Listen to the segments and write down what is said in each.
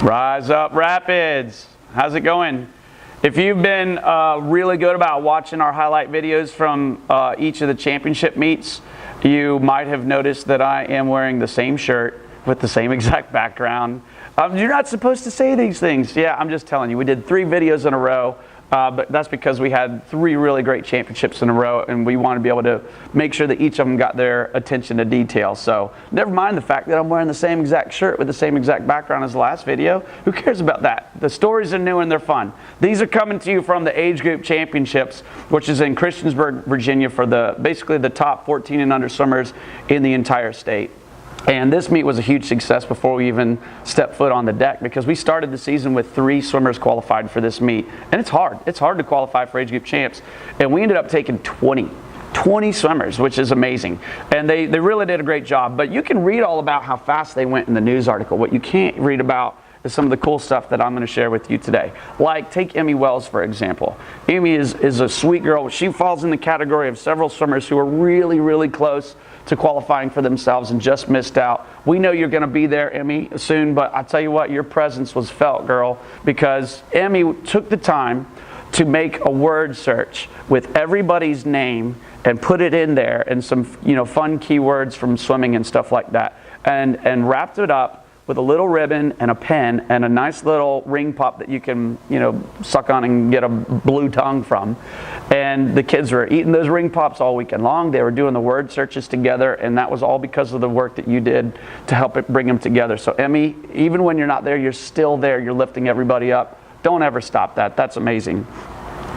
Rise Up Rapids. How's it going? If you've been really good about watching our highlight videos from each of the championship meets, you might have noticed that I am wearing the same shirt with the same exact background. You're not supposed to say these things. Yeah, I'm just telling you. We did 3 videos in a row, but that's because we had 3 really great championships in a row, and we want to be able to make sure that each of them got their attention to detail. So never mind the fact that I'm wearing the same exact shirt with the same exact background as the last video. Who cares about that? The stories are new and they're fun. These are coming to you from the age group championships, which is in Christiansburg, Virginia, for basically the top 14 and under swimmers in the entire state. And this meet was a huge success before we even stepped foot on the deck, because we started the season with 3 swimmers qualified for this meet. And it's hard. It's hard to qualify for age group champs. And we ended up taking 20 swimmers, which is amazing. And they really did a great job. But you can read all about how fast they went in the news article. What you can't read about is some of the cool stuff that I'm going to share with you today. Like, take Emmy Wells, for example. Emmy is a sweet girl. She falls in the category of several swimmers who are really, really close to qualifying for themselves and just missed out. We know you're going to be there, Emmy, soon, but I'll tell you what, your presence was felt, girl, because Emmy took the time to make a word search with everybody's name and put it in there, and some fun keywords from swimming and stuff like that, and wrapped it up with a little ribbon and a pen and a nice little ring pop that you can, suck on and get a blue tongue from. And the kids were eating those ring pops all weekend long. They were doing the word searches together, and that was all because of the work that you did to help it bring them together. So Emmy, even when you're not there, you're still there. You're lifting everybody up. Don't ever stop that. That's amazing.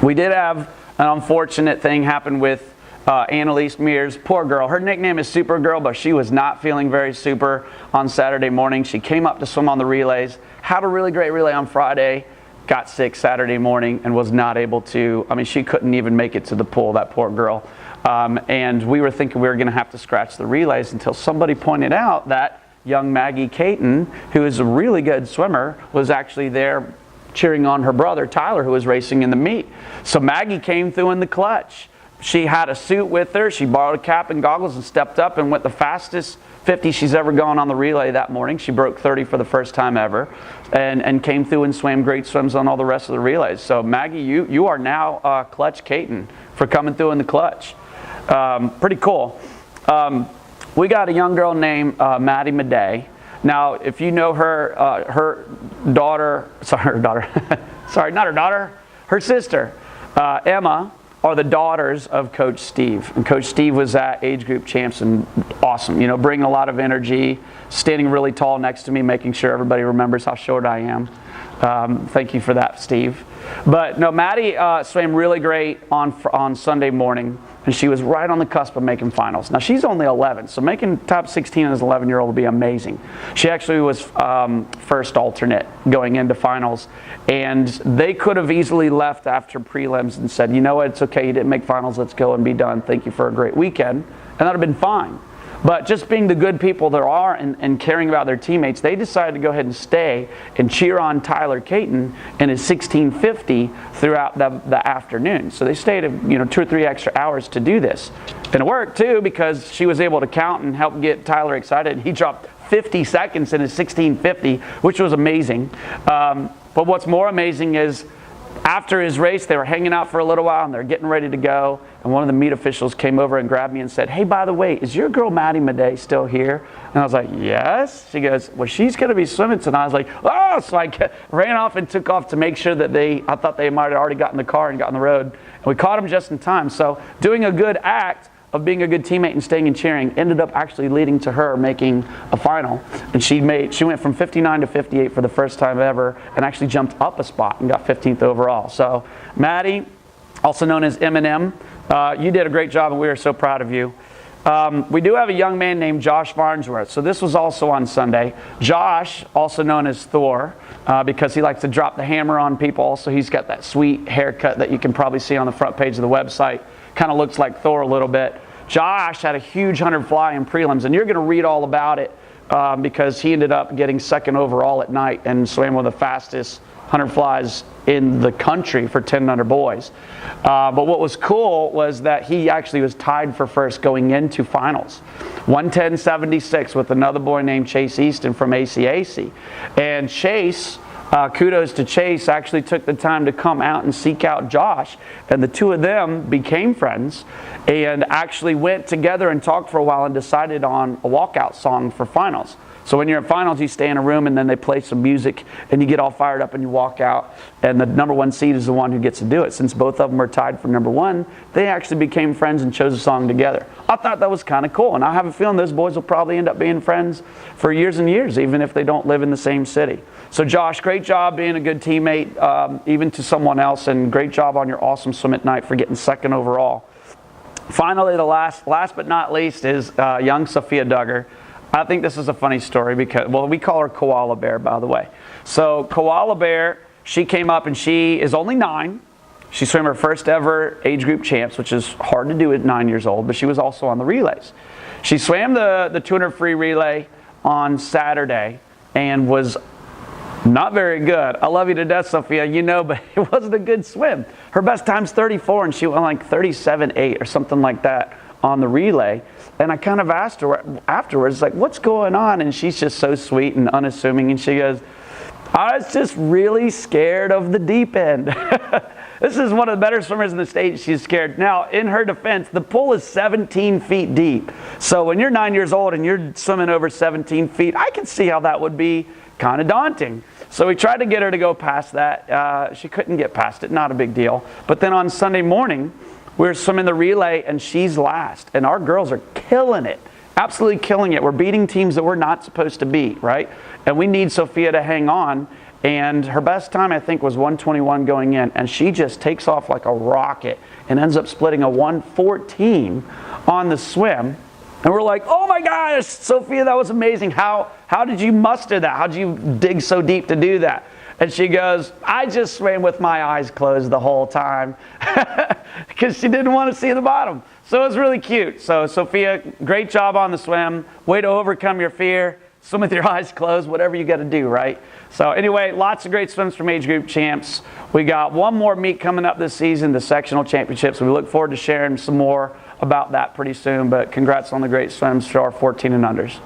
We did have an unfortunate thing happen with Annalise Mears. Poor girl. Her nickname is Supergirl, but she was not feeling very super on Saturday morning. She came up to swim on the relays, had a really great relay on Friday, got sick Saturday morning, and was not able to, she couldn't even make it to the pool, that poor girl. And we were thinking we were going to have to scratch the relays until somebody pointed out that young Maggie Caton, who is a really good swimmer, was actually there cheering on her brother, Tyler, who was racing in the meet. So Maggie came through in the clutch. She had a suit with her. She borrowed a cap and goggles and stepped up and went the fastest 50 she's ever gone on the relay that morning. She broke 30 for the first time ever, and came through and swam great swims on all the rest of the relays. So Maggie, you are now Clutch Caton for coming through in the clutch. Pretty cool. We got a young girl named Maddie Madej. Now, if you know her, her sister, Emma, are the daughters of Coach Steve. And Coach Steve was at age group champs and awesome, bringing a lot of energy, standing really tall next to me, making sure everybody remembers how short I am. Thank you for that, Steve. But no, Maddie swam really great on Sunday morning, and she was right on the cusp of making finals. Now, she's only 11, so making top 16 as an 11-year-old would be amazing. She actually was first alternate going into finals, and they could have easily left after prelims and said, you know what, it's okay, you didn't make finals, let's go and be done. Thank you for a great weekend. And that would have been fine. But just being the good people there are and caring about their teammates, they decided to go ahead and stay and cheer on Tyler Caton in his 1650 throughout the afternoon. So they stayed 2 or 3 extra hours to do this. And it worked too, because she was able to count and help get Tyler excited. He dropped 50 seconds in his 1650, which was amazing. But what's more amazing is, after his race, they were hanging out for a little while and they're getting ready to go. And one of the meet officials came over and grabbed me and said, hey, by the way, is your girl Maddie Madej still here? And I was like, yes. She goes, well, she's going to be swimming tonight. I was like, oh! So I ran off and took off to make sure that I thought they might have already gotten in the car and got on the road. And we caught them just in time. So doing a good act of being a good teammate and staying and cheering ended up actually leading to her making a final. And she went from 59 to 58 for the first time ever, and actually jumped up a spot and got 15th overall. So Maddie, also known as Eminem, you did a great job, and we are so proud of you. We do have a young man named Josh Farnsworth. So this was also on Sunday. Josh, also known as Thor, because he likes to drop the hammer on people. Also, he's got that sweet haircut that you can probably see on the front page of the website. Kind of looks like Thor a little bit. Josh had a huge 100 fly in prelims, and you're going to read all about it because he ended up getting 2nd overall at night and swam one of the fastest 100 flies in the country for 10 under boys. But what was cool was that he actually was tied for first going into finals. 110.76 with another boy named Chase Easton from ACAC. And Chase, kudos to Chase, actually took the time to come out and seek out Josh. And the two of them became friends and actually went together and talked for a while and decided on a walkout song for finals. So when you're at finals, you stay in a room and then they play some music and you get all fired up and you walk out, and the number one seed is the one who gets to do it. Since both of them were tied for number one, they actually became friends and chose a song together. I thought that was kind of cool, and I have a feeling those boys will probably end up being friends for years and years, even if they don't live in the same city. So Josh, great job being a good teammate, even to someone else, and great job on your awesome swim at night for getting second overall. Finally, the last but not least is young Sophia Duggar. I think this is a funny story because, well, we call her Koala Bear, by the way. So Koala Bear, she came up and she is only 9. She swam her first ever age group champs, which is hard to do at 9 years old, but she was also on the relays. She swam the 200 free relay on Saturday and was not very good. I love you to death, Sophia, you know, but it wasn't a good swim. Her best time's 34 and she went like 37.8 or something like that on the relay. And I kind of asked her afterwards, like, what's going on? And she's just so sweet and unassuming. And she goes, I was just really scared of the deep end. This is one of the better swimmers in the state. She's scared. Now, in her defense, the pool is 17 feet deep. So when you're 9 years old and you're swimming over 17 feet, I can see how that would be kind of daunting. So we tried to get her to go past that. She couldn't get past it. Not a big deal. But then on Sunday morning, we were swimming the relay and she's last. And our girls are killing it. Absolutely killing it. We're beating teams that we're not supposed to beat, right? And we need Sophia to hang on. And her best time, I think, was 1:21 going in. And she just takes off like a rocket and ends up splitting a 1:14 on the swim. And we're like, oh my gosh, Sophia, that was amazing. How did you muster that? How did you dig so deep to do that? And she goes, I just swam with my eyes closed the whole time because she didn't want to see the bottom. So it was really cute. So Sophia, great job on the swim. Way to overcome your fear. Swim with your eyes closed, whatever you got to do, right? So anyway, lots of great swims from age group champs. We got one more meet coming up this season, the sectional championships. We look forward to sharing some more about that pretty soon. But congrats on the great swims for our 14 and unders.